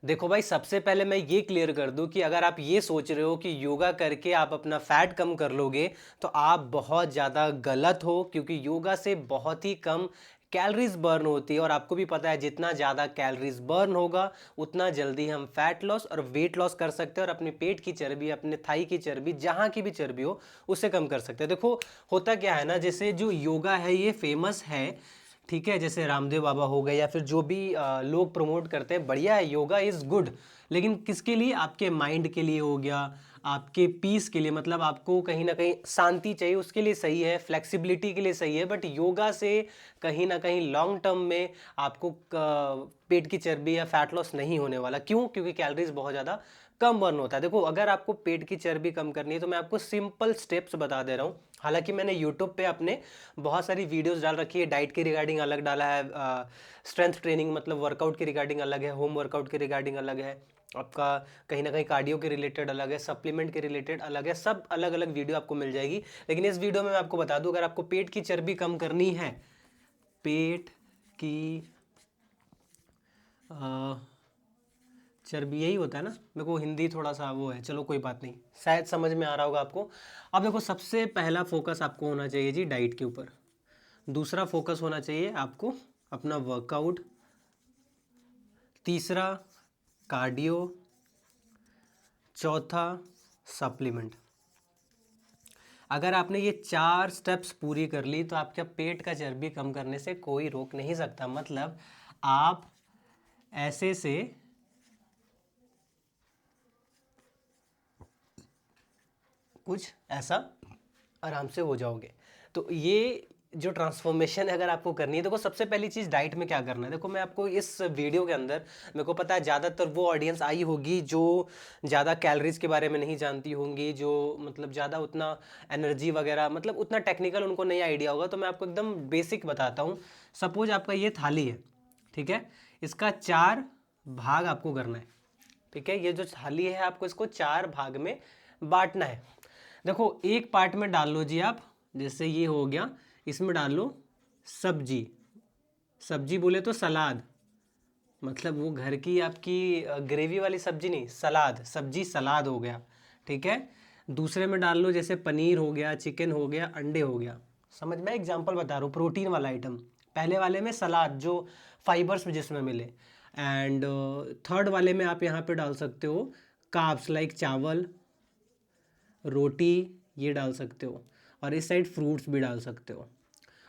देखो भाई, सबसे पहले मैं ये क्लियर कर दूं कि अगर आप ये सोच रहे हो कि योगा करके आप अपना फैट कम कर लोगे तो आप बहुत ज़्यादा गलत हो, क्योंकि योगा से बहुत ही कम कैलोरीज बर्न होती है। और आपको भी पता है जितना ज़्यादा कैलोरीज बर्न होगा उतना जल्दी हम फैट लॉस और वेट लॉस कर सकते हैं और अपने पेट की चर्बी, अपने थाई की चर्बी, जहाँ की भी चर्बी हो उसे कम कर सकते हैं। देखो होता क्या है ना, जैसे जो योगा है ये फेमस है, ठीक है, जैसे रामदेव बाबा हो गए या फिर जो भी लोग प्रमोट करते हैं, बढ़िया है, योगा इज़ गुड। लेकिन किसके लिए? आपके माइंड के लिए हो गया, आपके पीस के लिए, मतलब आपको कहीं ना कहीं शांति चाहिए, उसके लिए सही है, फ्लेक्सिबिलिटी के लिए सही है। बट योगा से कहीं ना कहीं लॉन्ग टर्म में आपको पेट की चर्बी या फैट लॉस नहीं होने वाला। क्यों? क्योंकि कैलोरीज बहुत ज़्यादा कम बर्न होता है। देखो, अगर आपको पेट की चर्बी कम करनी है तो मैं आपको सिंपल स्टेप्स बता दे रहा हूँ। हालांकि मैंने यूट्यूब पे अपने बहुत सारी वीडियोस डाल रखी है, डाइट के रिगार्डिंग अलग डाला है, स्ट्रेंथ ट्रेनिंग मतलब वर्कआउट के रिगार्डिंग अलग है, होम वर्कआउट के रिगार्डिंग अलग है, आपका कहीं ना कहीं कार्डियो के रिलेटेड अलग है, सप्लीमेंट के रिलेटेड अलग है, सब अलग अलग वीडियो आपको मिल जाएगी। लेकिन इस वीडियो में मैं आपको बता दूं, अगर आपको पेट की चर्बी कम करनी है, पेट की अ, चर्बी यही होता है ना, मेरे को हिंदी थोड़ा सा वो है, चलो कोई बात नहीं, शायद समझ में आ रहा होगा आपको। अब देखो, सबसे पहला फोकस आपको होना चाहिए जी डाइट के ऊपर। दूसरा फोकस होना चाहिए आपको अपना वर्कआउट। तीसरा कार्डियो। चौथा सप्लीमेंट। अगर आपने ये चार स्टेप्स पूरी कर ली तो आपका पेट का चर्बी कम करने से कोई रोक नहीं सकता। मतलब आप ऐसे से कुछ ऐसा आराम से हो जाओगे। तो ये जो ट्रांसफॉर्मेशन है अगर आपको करनी है, देखो सबसे पहली चीज़ डाइट में क्या करना है। देखो मैं आपको इस वीडियो के अंदर, मेरे को पता है ज़्यादातर वो ऑडियंस आई होगी जो ज़्यादा कैलोरीज के बारे में नहीं जानती होंगी, जो मतलब ज़्यादा उतना एनर्जी वगैरह, मतलब उतना टेक्निकल उनको नहीं आइडिया होगा। तो मैं आपको एकदम बेसिक बताता हूँ। सपोज आपका ये थाली है, ठीक है, इसका 4 भाग आपको करना है। ठीक है, ये जो थाली है आपको इसको 4 भाग में बांटना है। देखो एक पार्ट में डाल लो जी आप, जैसे ये हो गया, इसमें डाल लो सब्जी। सब्जी बोले तो सलाद, मतलब वो घर की आपकी ग्रेवी वाली सब्जी नहीं, सलाद, सब्जी सलाद हो गया। ठीक है, दूसरे में डाल लो जैसे पनीर हो गया, चिकन हो गया, अंडे हो गया। समझ में? एग्जांपल बता रहा हूँ, प्रोटीन वाला आइटम। पहले वाले में सलाद जो फाइबर्स जिसमें मिले, एंड थर्ड वाले में आप यहाँ पे डाल सकते हो कार्ब्स लाइक चावल, रोटी, ये डाल सकते हो, और इस साइड फ्रूट्स भी डाल सकते हो।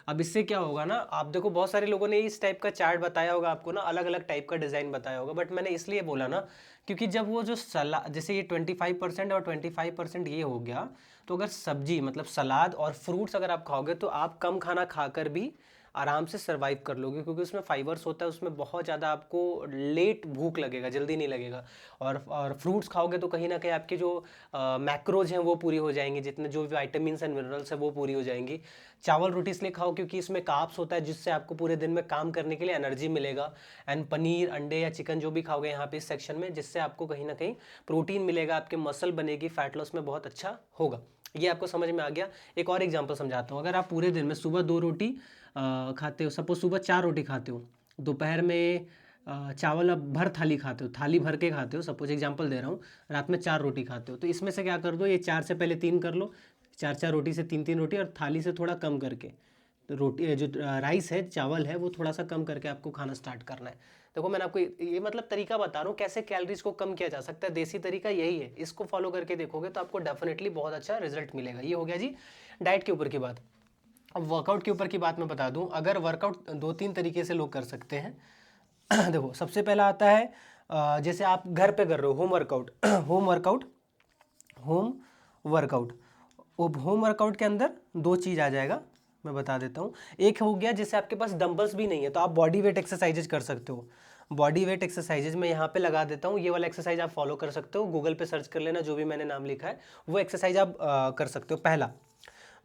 अब इससे क्या होगा ना, आप देखो बहुत सारे लोगों ने इस टाइप का चार्ट बताया होगा आपको ना, अलग अलग टाइप का डिज़ाइन बताया होगा, बट मैंने इसलिए बोला ना क्योंकि जब वो जो सलाद, जैसे ये 25% और 25% ये हो गया, तो अगर सब्जी मतलब सलाद और फ्रूट्स अगर आप खाओगे तो आप कम खाना खाकर भी आराम से सर्वाइव कर लोगे, क्योंकि उसमें फाइबर्स होता है, उसमें बहुत ज़्यादा आपको लेट भूख लगेगा, जल्दी नहीं लगेगा। और फ्रूट्स खाओगे तो कहीं ना कहीं आपके जो मैक्रोज हैं वो पूरी हो जाएंगी, जितने जो विटामिन्स एंड मिनरल्स हैं वो पूरी हो जाएंगी। चावल रोटी इसलिए खाओ क्योंकि इसमें कार्ब्स होता है, जिससे आपको पूरे दिन में काम करने के लिए एनर्जी मिलेगा। एंड पनीर, अंडे या चिकन जो भी खाओगे यहाँ पे इस सेक्शन में, जिससे आपको कहीं ना कहीं प्रोटीन मिलेगा, आपके मसल बनेगी, फैट लॉस में बहुत अच्छा होगा। ये आपको समझ में आ गया। एक और एग्जांपल समझाता हूँ। अगर आप पूरे दिन में सुबह 2 रोटी खाते हो, सपोज सुबह 4 रोटी खाते हो, दोपहर में चावल अब भर थाली खाते हो, थाली भर के खाते हो, सपोज एग्जांपल दे रहा हूँ, रात में 4 रोटी खाते हो, तो इसमें से क्या कर दो, ये 4 से पहले 3 कर लो, 4 रोटी से 3 रोटी, और थाली से थोड़ा कम करके तो रोटी जो राइस है, चावल है, वो थोड़ा सा कम करके आपको खाना स्टार्ट करना है। देखो मैंने आपको ये मतलब तरीका बता रहा हूँ कैसे कैलोरीज को कम किया जा सकता है। देसी तरीका यही है, इसको फॉलो करके देखोगे तो आपको डेफिनेटली बहुत अच्छा रिजल्ट मिलेगा। ये हो गया जी डाइट के ऊपर की बात। अब वर्कआउट के ऊपर की बात मैं बता दूं। अगर वर्कआउट 2-3 तरीके से लोग कर सकते हैं। देखो सबसे पहला आता है जैसे आप घर पे कर रहे हो home workout. Home workout, home workout, home workout के अंदर 2 चीज़ आ जाएगा, मैं बता देता हूँ। एक हो गया जैसे आपके पास डंबल्स भी नहीं है तो आप बॉडी वेट एक्सरसाइजेज कर सकते हो। बॉडी वेट एक्सरसाइजेज मैं यहाँ पे लगा देता हूँ, ये वाला एक्सरसाइज आप फॉलो कर सकते हो, गूगल पे सर्च कर लेना, जो भी मैंने नाम लिखा है वो एक्सरसाइज आप कर सकते हो, पहला।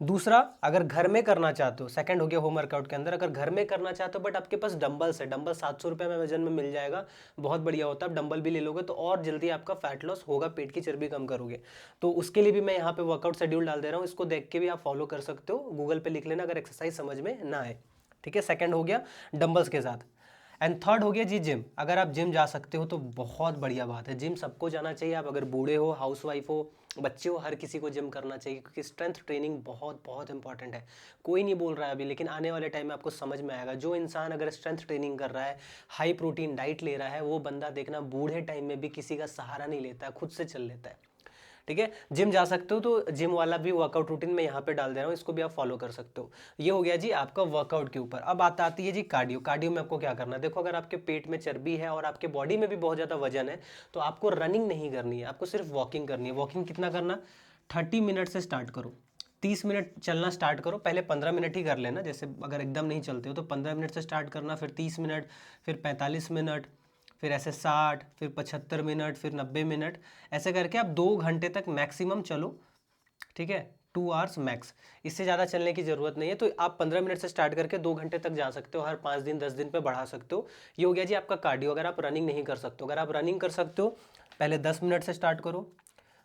दूसरा, अगर घर में करना चाहते हो, सेकंड हो गया होम वर्कआउट के अंदर, अगर घर में करना चाहते हो बट आपके पास डंबल्स है, डंबल 700 रुपये में वजन में मिल जाएगा, बहुत बढ़िया होता है। आप डंबल भी ले लोगे तो और जल्दी आपका फैट लॉस होगा, पेट की चर्बी कम करोगे। तो उसके लिए भी मैं यहाँ पे वर्कआउट शेड्यूल डाल दे रहा हूँ, इसको देख के भी आप फॉलो कर सकते हो, गूगल पे लिख लेना अगर एक्सरसाइज समझ में ना आए। ठीक है, सेकंड हो गया डंबल्स के साथ। एंड थर्ड हो गया जी जिम। अगर आप जिम जा सकते हो तो बहुत बढ़िया बात है, जिम सबको जाना चाहिए। आप अगर बूढ़े हो, हाउसवाइफ हो, बच्चे हो, हर किसी को जिम करना चाहिए, क्योंकि स्ट्रेंथ ट्रेनिंग बहुत बहुत इंपॉर्टेंट है। कोई नहीं बोल रहा है अभी, लेकिन आने वाले टाइम में आपको समझ में आएगा। जो इंसान अगर स्ट्रेंथ ट्रेनिंग कर रहा है, हाई प्रोटीन डाइट ले रहा है, वो बंदा देखना बूढ़े टाइम में भी किसी का सहारा नहीं लेता है, खुद से चल लेता है। ठीक है, जिम जा सकते हो तो जिम वाला भी वर्कआउट रूटीन में यहाँ पे डाल दे रहा हूँ, इसको भी आप फॉलो कर सकते हो। ये हो गया जी आपका वर्कआउट के ऊपर। अब बात आती है जी कार्डियो। कार्डियो में आपको क्या करना है, देखो अगर आपके पेट में चर्बी है और आपके बॉडी में भी बहुत ज़्यादा वजन है, तो आपको रनिंग नहीं करनी है, आपको सिर्फ वॉकिंग करनी है। वॉकिंग कितना करना, 30 मिनट से स्टार्ट करो, 30 मिनट चलना स्टार्ट करो। पहले 15 मिनट ही कर लेना, जैसे अगर एकदम नहीं चलते हो तो 15 मिनट से स्टार्ट करना, फिर 30 मिनट, फिर 45 मिनट, फिर ऐसे 60, फिर 75 मिनट, फिर 90 मिनट, ऐसे करके आप 2 घंटे तक मैक्सिमम चलो। ठीक है, 2 आवर्स मैक्स, इससे ज़्यादा चलने की ज़रूरत नहीं है। तो आप 15 मिनट से स्टार्ट करके 2 घंटे तक जा सकते हो, हर 5 दिन 10 दिन पे बढ़ा सकते हो। ये हो गया जी आपका कार्डियो। अगर आप रनिंग नहीं कर सकते हो, अगर आप रनिंग कर सकते हो, पहले 10 मिनट से स्टार्ट करो,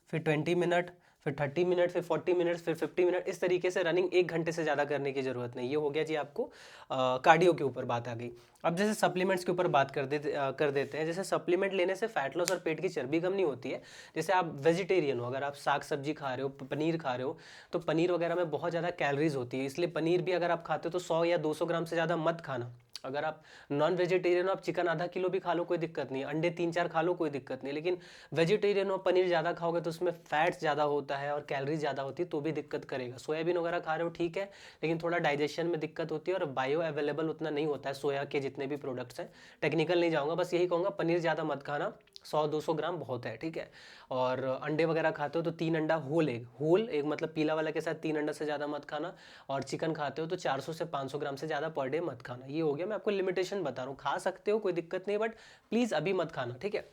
फिर 20 मिनट, फिर 30 मिनट, फिर 40 मिनट, फिर 50 मिनट, इस तरीके से रनिंग 1 घंटे से ज़्यादा करने की ज़रूरत नहीं। ये हो गया जी आपको कार्डियो के ऊपर बात आ गई। अब जैसे सप्लीमेंट्स के ऊपर बात कर देते हैं। जैसे सप्लीमेंट लेने से फैट लॉस और पेट की चर्बी कम नहीं होती है। जैसे आप वेजिटेरियन हो, अगर आप साग सब्जी खा रहे हो, पनीर खा रहे हो, तो पनीर वगैरह में बहुत ज़्यादा कैलोरीज होती है, इसलिए पनीर भी अगर आप खाते हो तो 100 या 200 ग्राम से ज़्यादा मत खाना। अगर आप नॉन वेजिटेरियन हो, आप चिकन आधा किलो भी खा लो कोई दिक्कत नहीं है, अंडे 3-4 खा लो कोई दिक्कत नहीं, लेकिन वेजिटेरियन हो, पनीर ज़्यादा खाओगे तो उसमें फैट्स ज़्यादा होता है और कैलोरी ज़्यादा होती है, तो भी दिक्कत करेगा। सोयाबीन वगैरह खा रहे हो ठीक है, लेकिन थोड़ा डाइजेशन में दिक्कत होती है और बायो अवेलेबल उतना नहीं होता है सोया के जितने भी प्रोडक्ट्स हैं। टेक्निकल नहीं जाऊँगा, बस यही कहूँगा पनीर ज़्यादा मत खाना, 100-200 ग्राम बहुत है। ठीक है, और अंडे वगैरह खाते हो तो 3 अंडा होल एग मतलब पीला वाला के साथ 3 अंडा से ज़्यादा मत खाना। और चिकन खाते हो तो 400 से 500 ग्राम से ज़्यादा पर डे मत खाना। ये हो गया, मैं आपको लिमिटेशन बता रहा हूँ, खा सकते हो कोई दिक्कत नहीं, बट प्लीज़ अभी मत खाना। ठीक है,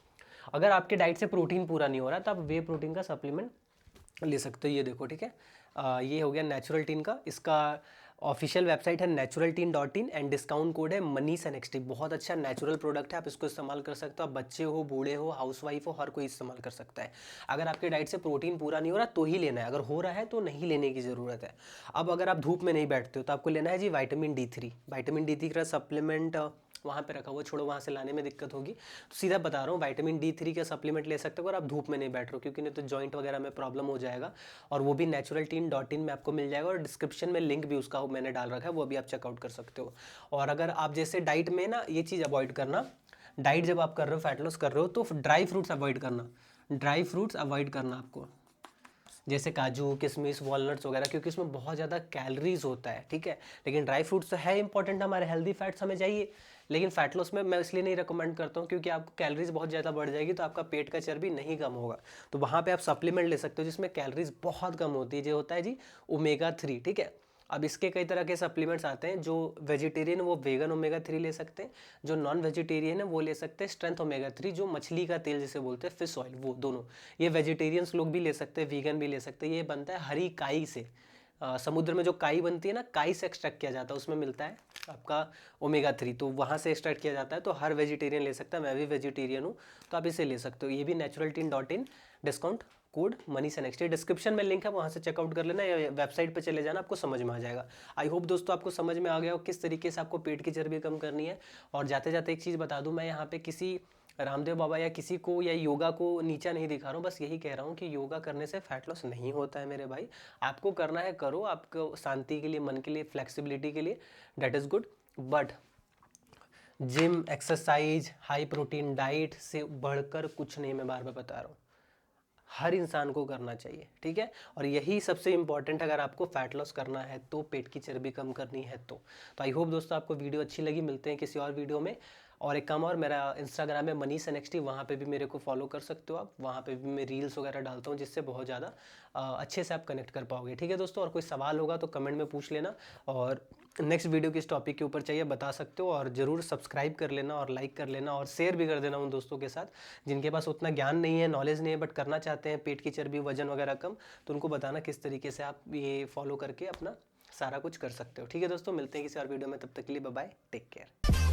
अगर आपके डाइट से प्रोटीन पूरा नहीं हो रहा तो आप वे प्रोटीन का सप्लीमेंट ले सकते हो। ये देखो, ठीक है, ये हो गया नेचुरल टीन का। इसका ऑफिशियल वेबसाइट है naturalteen.in एंड डिस्काउंट कोड है मनीष NXT। बहुत अच्छा नेचुरल प्रोडक्ट है, आप इसको इस्तेमाल कर सकते हो। आप बच्चे हो, बूढ़े हो, हाउसवाइफ हो, हर कोई इस्तेमाल कर सकता है। अगर आपके डाइट से प्रोटीन पूरा नहीं हो रहा तो ही लेना है, अगर हो रहा है तो नहीं लेने की ज़रूरत है। अब अगर आप धूप में नहीं बैठते हो तो आपको लेना है जी विटामिन D3। विटामिन D3 का सप्लीमेंट वहाँ पे रखा हुआ, छोड़ो वहाँ से लाने में दिक्कत होगी, तो सीधा बता रहा हूँ विटामिन D3 का सप्लीमेंट ले सकते हो अगर आप धूप में नहीं बैठ रहे हो, क्योंकि नहीं तो जॉइंट वगैरह में प्रॉब्लम हो जाएगा। और वो भी naturalteen.in में आपको मिल जाएगा, और डिस्क्रिप्शन में लिंक भी उसका मैंने डाल रखा है, वो भी आप चेकआउट कर सकते हो। और अगर आप जैसे डाइट में ना ये चीज़ अवॉइड करना, डाइट जब आप कर रहे हो, फैट लॉस कर रहे हो, तो ड्राई फ्रूट्स अवॉइड करना, ड्राई फ्रूट्स अवॉइड करना आपको, जैसे काजू, किशमिश, वॉलनट्स वगैरह, क्योंकि उसमें बहुत ज़्यादा कैलोरीज होता है। ठीक है, लेकिन ड्राई फ्रूट्स तो है इंपॉर्टेंट, हमारे हेल्दी फैट्स हमें चाहिए, लेकिन फैट लॉस में मैं इसलिए नहीं रिकमेंड करता हूँ क्योंकि आपको कैलोरीज बहुत ज़्यादा बढ़ जाएगी तो आपका पेट का चर्बी नहीं कम होगा। तो वहाँ पे आप सप्लीमेंट ले सकते हो जिसमें कैलोरीज बहुत कम होती है, जो होता है जी ओमेगा 3। ठीक है, अब इसके कई तरह के सप्लीमेंट्स आते हैं। जो वेजिटेरियन वो वेगन ओमेगा 3 ले सकते हैं, जो नॉन वेजिटेरियन है वो ले सकते हैं स्ट्रेंथ ओमेगा 3, जो मछली का तेल जिसे बोलते हैं फिश ऑयल, वो दोनों। ये वेजिटेरियंस लोग भी ले सकते हैं, वीगन भी ले सकते हैं। ये बनता है हरी काई से, समुद्र में जो काई बनती है ना, काई से एक्सट्रैक्ट किया जाता है, उसमें मिलता है आपका ओमेगा 3, तो वहाँ से एक्सट्रैक्ट किया जाता है। तो हर वेजिटेरियन ले सकता है, मैं भी वेजिटेरियन हूँ, तो आप इसे ले सकते हो। ये भी naturalteen.in, discount code Manish NXT, description में लिंक है, वहाँ से चेकआउट कर लेना या वेबसाइट पर चले जाना, आपको समझ में आ जाएगा। आई होप दोस्तों आपको समझ में आ गया हो किस तरीके से आपको पेट की चर्बी कम करनी है। और जाते जाते एक चीज़ बता दूं, मैं यहाँ पे किसी रामदेव बाबा या किसी को या योगा को नीचा नहीं दिखा रहा हूँ, बस यही कह रहा हूँ कि योगा करने से फैट लॉस नहीं होता है मेरे भाई। आपको करना है करो, आपको शांति के लिए, मन के लिए, फ्लेक्सिबिलिटी के लिए, that is good, but gym, exercise, high protein diet से बढ़कर कुछ नहीं, मैं बार बार बता रहा हूँ, हर इंसान को करना चाहिए। ठीक है, और यही सबसे इंपॉर्टेंट अगर आपको फैट लॉस करना है तो, पेट की चर्बी कम करनी है तो। आई होप दोस्तों आपको वीडियो अच्छी लगी, मिलते हैं किसी और वीडियो में। और एक काम और, मेरा इंस्टाग्राम है मनीष NXT, वहाँ पे भी मेरे को फॉलो कर सकते हो आप, वहाँ पे भी मैं रील्स वगैरह डालता हूँ, जिससे बहुत ज़्यादा अच्छे से आप कनेक्ट कर पाओगे। ठीक है दोस्तों, और कोई सवाल होगा तो कमेंट में पूछ लेना, और नेक्स्ट वीडियो किस टॉपिक के ऊपर चाहिए बता सकते हो। और ज़रूर सब्सक्राइब कर लेना और लाइक कर लेना और शेयर भी कर देना उन दोस्तों के साथ जिनके पास उतना ज्ञान नहीं है, नॉलेज नहीं है, बट करना चाहते हैं पेट की चर्बी, वजन वगैरह कम, तो उनको बताना किस तरीके से आप ये फॉलो करके अपना सारा कुछ कर सकते हो। ठीक है दोस्तों, मिलते हैं किसी और वीडियो में, तब तक के लिए बाय बाय, टेक केयर।